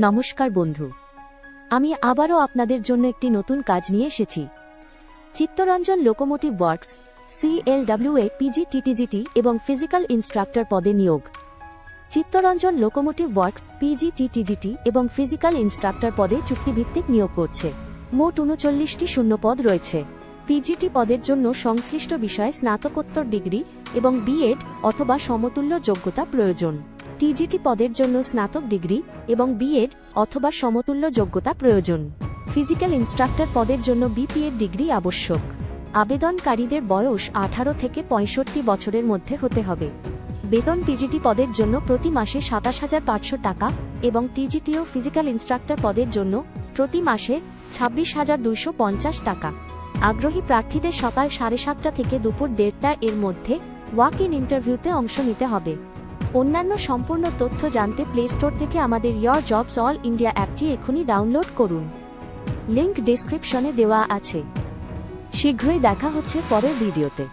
নমস্কার বন্ধু, আমি আবারও আপনাদের জন্য একটি নতুন কাজ নিয়ে এসেছি। Chittaranjan locomotive works CLWA PGTTGT এবং ফিজিক্যাল ইনস্ট্রাক্টর পদে নিয়োগ। চিত্তরঞ্জন লোকোমোটিভ ওয়ার্কস PGTTGT এবং ফিজিক্যাল ইনস্ট্রাক্টর পদে চুক্তিভিত্তিক নিয়োগ করছে। মোট 39টি শূন্যপদ রয়েছে। পিজিটি পদের জন্য সংশ্লিষ্ট বিষয়ে স্নাতকোত্তর ডিগ্রি এবং বিএড অথবা সমতুল্য যোগ্যতা প্রয়োজন। টিজিটি পদের জন্য স্নাতক ডিগ্রি এবং বিএড অথবা সমতুল্য যোগ্যতা প্রয়োজন। ফিজিক্যাল ইনস্ট্রাক্টর পদের জন্য বিপিএড ডিগ্রি আবশ্যক। আবেদনকারীদের বয়স 18 থেকে 65 বছরের মধ্যে হতে হবে। বেতন পিজিটি পদের জন্য প্রতি মাসে 27,500 টাকা এবং টিজিটি ও ফিজিক্যাল ইনস্ট্রাক্টর পদের জন্য প্রতি মাসে 26,250 টাকা। আগ্রহী প্রার্থীদের সকাল 7:30 থেকে দুপুর 1:30 এর মধ্যে ওয়াক ইন ইন্টারভিউতে অংশ নিতে হবে। অন্যান্য সম্পূর্ণ তথ্য জানতে প্লে স্টোর থেকে আমাদের ইয়োর জবস অল ইন্ডিয়া অ্যাপটি এখনই ডাউনলোড করুন। লিংক ডেসক্রিপশনে দেওয়া আছে। শীঘ্রই দেখা হচ্ছে পরের ভিডিওতে।